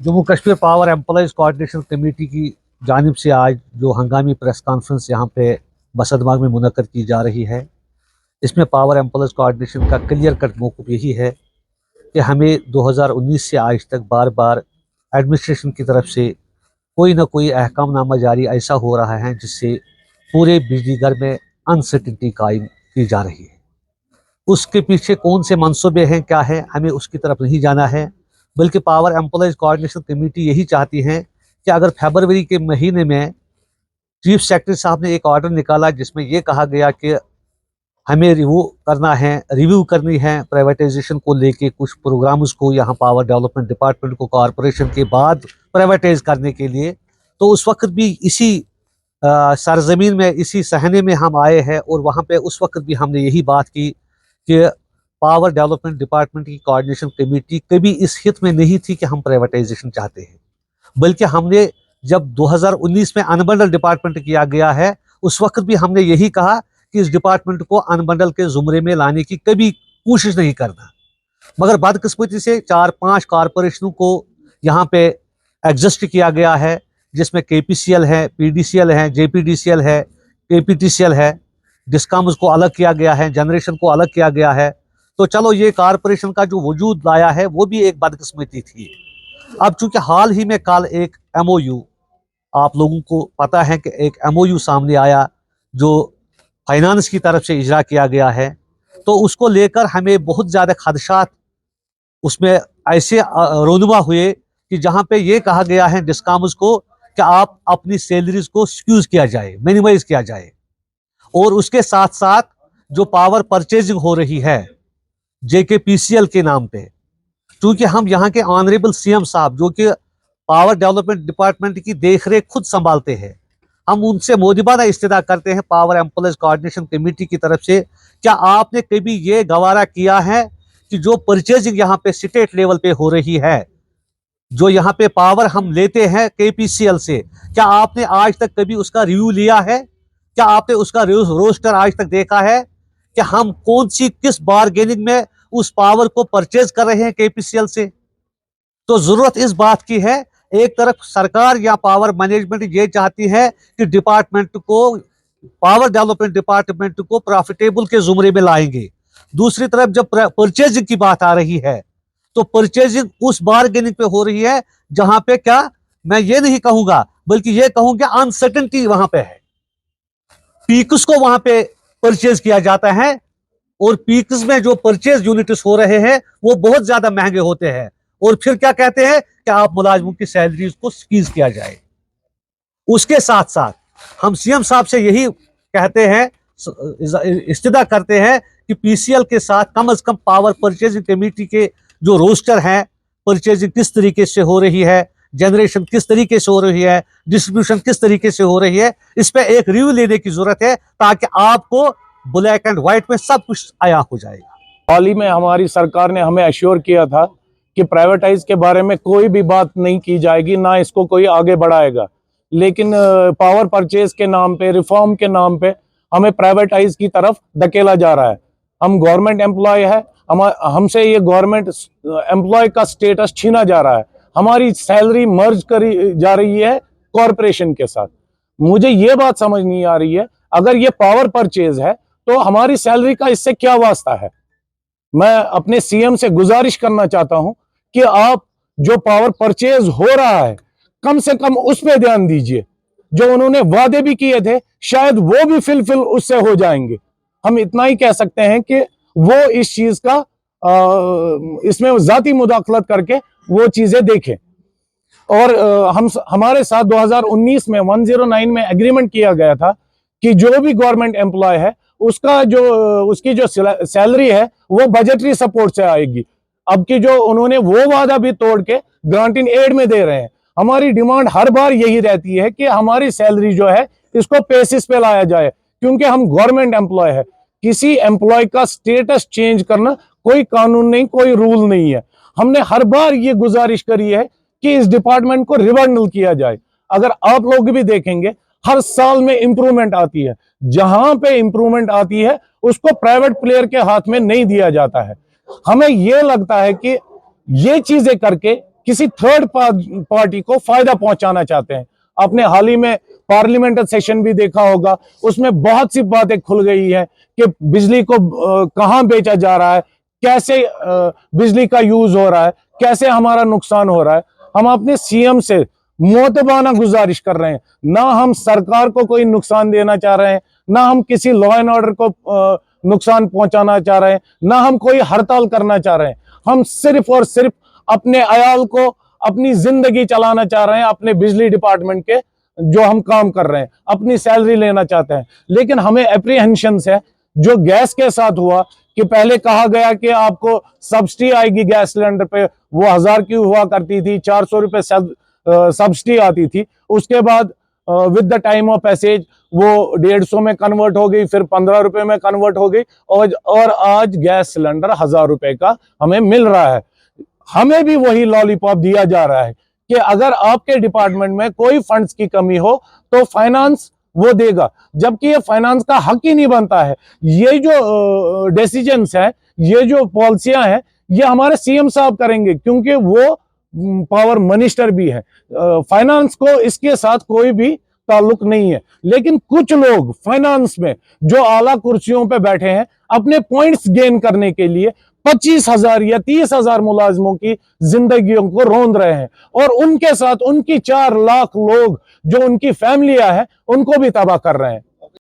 Jammu Kashmir power employees coordination committee की जानिब से आज जो हंगामी प्रेस कॉन्फ्रेंस यहाँ पे बसदबाग में मुनक्कद की जा रही है, इसमें पावर एम्प्लॉयज़ कोऑर्डिनेशन का क्लियर कट मौक़िफ़ यही है कि हमें 2019 से आज तक बार बार एडमिनिस्ट्रेशन की तरफ से कोई ना कोई अहकामनामा जारी ऐसा हो रहा है जिससे पूरे बिजली घर में अनसर्टिनिटी कायम की जा रही है। उसके पीछे कौन से मंसूबे हैं, क्या है, हमें उसकी तरफ नहीं जाना है, बल्कि पावर एम्प्लॉयज़ कोऑर्डिनेशन कमेटी यही चाहती है कि अगर फरवरी के महीने में चीफ सेक्रेटरी साहब ने एक ऑर्डर निकाला जिसमें यह कहा गया कि हमें रिव्यू करनी है प्राइवेटाइजेशन को लेके, कुछ प्रोग्राम्स को यहाँ पावर डेवलपमेंट डिपार्टमेंट को कॉरपोरेशन के बाद प्राइवेटाइज करने के लिए, तो उस वक्त भी इसी सरजमीन में, इसी सहने में हम आए हैं और वहाँ पे उस वक्त भी हमने यही बात की कि पावर डेवलपमेंट डिपार्टमेंट की कोऑर्डिनेशन कमेटी कभी इस हित में नहीं थी कि हम प्राइवेटाइजेशन चाहते हैं, बल्कि हमने जब 2019 में अनबंडल डिपार्टमेंट किया गया है, उस वक्त भी हमने यही कहा कि इस डिपार्टमेंट को अनबंडल के जुमरे में लाने की कभी कोशिश नहीं करना। मगर बदकिस्मती से 4-5 कॉरपोरेशनों को यहाँ पे एडजस्ट किया गया है, जिसमें केपीसीएल है, पीडीसीएल है, जेपीडीसीएल है, केपीटीसीएल है, डिस्कॉम्स को अलग किया गया है, जनरेशन को अलग किया गया है। तो चलो, ये कॉरपोरेशन का जो वजूद लाया है वो भी एक बदकिस्मती थी। अब चूंकि हाल ही में कल एक एमओयू, आप लोगों को पता है कि एक एमओयू सामने आया जो फाइनेंस की तरफ से इजरा किया गया है, तो उसको लेकर हमें बहुत ज़्यादा खदशात उसमें ऐसे रोनुमा हुए कि जहाँ पे ये कहा गया है डिस्कॉम्स को कि आप अपनी सैलरीज को स्क्यूज किया जाए, मिनिमाइज किया जाए, और उसके साथ साथ जो पावर परचेजिंग हो रही है जेकेपीसीएल के नाम पे, क्योंकि हम यहाँ के ऑनरेबल सीएम साहब जो कि पावर डेवलपमेंट डिपार्टमेंट की देखरेख खुद संभालते हैं, हम उनसे मोदिबाना इस्तेदा करते हैं पावर एम्प्लॉयज़ कोऑर्डिनेशन कमेटी की तरफ से, क्या आपने कभी ये गवारा किया है कि जो परचेजिंग यहाँ पे स्टेट लेवल पे हो रही है, जो यहाँ पे पावर हम लेते हैं केपीसीएल से, क्या आपने आज तक कभी उसका रिव्यू लिया है? क्या आपने उसका रोस्टर आज तक देखा है कि हम कौन सी किस बारगेनिंग में उस पावर को परचेज कर रहे हैं केपीसीएल से? तो जरूरत इस बात की है, एक तरफ सरकार या पावर मैनेजमेंट ये चाहती है कि डिपार्टमेंट को, पावर डेवलपमेंट डिपार्टमेंट को प्रॉफिटेबल के जुमरे में लाएंगे, दूसरी तरफ जब परचेजिंग की बात आ रही है तो परचेजिंग उस बारगेनिंग पे हो रही है जहां पे, क्या मैं ये नहीं कहूंगा बल्कि ये कहूंगा अनसर्टेनिटी वहां पे है। पीक्स को वहां पे परचेज किया जाता है और पीक्स में जो परचेज यूनिट्स हो रहे हैं वो बहुत ज्यादा महंगे होते हैं, और फिर क्या कहते हैं कि आप मुलाजिमों की सैलरीज को स्क्वीज किया जाए। उसके साथ साथ हम सीएम साहब से यही कहते हैं, इस्तिदा करते हैं कि पीसीएल के साथ कम से कम पावर परचेजिंग कमेटी के जो रोस्टर है, परचेजिंग किस तरीके से हो रही है, जनरेशन किस तरीके से हो रही है, डिस्ट्रीब्यूशन किस तरीके से हो रही है, इस पे एक रिव्यू लेने की जरूरत है ताकि आपको ब्लैक एंड व्हाइट में सब कुछ आया हो जाएगा। हाल ही में हमारी सरकार ने हमें अश्योर किया था कि प्राइवेटाइज के बारे में कोई भी बात नहीं की जाएगी, ना इसको कोई आगे बढ़ाएगा, लेकिन पावर परचेज के नाम पे, रिफॉर्म के नाम पे हमें प्राइवेटाइज की तरफ धकेला जा रहा है। हम गवर्नमेंट एम्प्लॉय है, हमसे ये गवर्नमेंट एम्प्लॉय का स्टेटस छीना जा रहा है, हमारी सैलरी मर्ज करी जा रही है कॉरपोरेशन के साथ। मुझे ये बात समझ नहीं आ रही है, अगर ये पावर परचेज है तो हमारी सैलरी का इससे क्या वास्ता है। मैं अपने सीएम से गुजारिश करना चाहता हूं कि आप जो पावर परचेज हो रहा है कम से कम उस पर ध्यान दीजिए, जो उन्होंने वादे भी किए थे शायद वो भी फिलफिल उससे हो जाएंगे। हम इतना ही कह सकते हैं कि वो इस चीज का इसमें जाती मुदाखलत करके वो चीजें देखें। और हमारे साथ 2019 में 109 में एग्रीमेंट किया गया था कि जो भी गवर्नमेंट एम्प्लॉय है उसकी जो सैलरी है वो बजटरी सपोर्ट से आएगी। अब की जो उन्होंने वो वादा भी तोड़ के ग्रांट इन एड में दे रहे हैं। हमारी डिमांड हर बार यही रहती है कि हमारी सैलरी जो है इसको बेसिस पे लाया जाए, क्योंकि हम गवर्नमेंट एम्प्लॉय है। किसी एम्प्लॉय का स्टेटस चेंज करना कोई कानून नहीं, कोई रूल नहीं है। हमने हर बार ये गुजारिश करी है कि इस डिपार्टमेंट को रिवर्नल किया जाए। अगर आप लोग भी देखेंगे हर साल में इंप्रूवमेंट आती है, जहां पे इंप्रूवमेंट आती है उसको प्राइवेट प्लेयर के हाथ में नहीं दिया जाता है। हमें यह लगता है कि ये चीजें करके किसी थर्ड पार्टी को फायदा पहुंचाना चाहते हैं। आपने हाल ही में पार्लियामेंट सेशन भी देखा होगा, उसमें बहुत सी बातें खुल गई है कि बिजली को कहां बेचा जा रहा है, कैसे बिजली का यूज हो रहा है, कैसे हमारा नुकसान हो रहा है। हम अपने सीएम से मोतबाना गुजारिश कर रहे हैं, ना हम सरकार को कोई नुकसान देना चाह रहे हैं, ना हम किसी लॉ एंड ऑर्डर को नुकसान पहुंचाना चाह रहे हैं, ना हम कोई हड़ताल करना चाह रहे हैं। हम सिर्फ और सिर्फ अपने अयाल को अपनी जिंदगी चलाना चाह रहे हैं, अपने बिजली डिपार्टमेंट के जो हम काम कर रहे हैं, अपनी सैलरी लेना चाहते हैं। लेकिन हमें एप्रीहेंशन है, जो गैस के साथ हुआ कि पहले कहा गया कि आपको सब्सिडी आएगी गैस सिलेंडर पे, वो 1000 की हुआ करती थी, 400 रुपए सब्सिडी आती थी। उसके बाद with the time of passage वो 150 में कन्वर्ट हो गई, फिर 15 रुपए में कन्वर्ट हो गई, और आज गैस सिलेंडर 1000 रुपए का हमें मिल रहा है। हमें भी वही लॉलीपॉप दिया जा रहा है कि अगर आपके डिपार्टमेंट में कोई फंड्स की कमी हो तो फाइनेंस वो देगा, जबकि ये फाइनेंस का हक ही नहीं बनता है। ये जो डिसीजंस है, ये जो पॉलिसियां हैं, ये हमारे सीएम साहब करेंगे, क्योंकि वो पावर मिनिस्टर भी है। फाइनेंस को इसके साथ कोई भी ताल्लुक नहीं है। लेकिन कुछ लोग फाइनेंस में जो आला कुर्सियों पे बैठे हैं, अपने पॉइंट्स गेन करने के लिए 25,000 या 30,000 मुलाजिमों की जिंदगियों को रोंद रहे हैं, और उनके साथ उनकी 4 लाख लोग जो उनकी फैमिलियां हैं, उनको भी तबाह कर रहे हैं।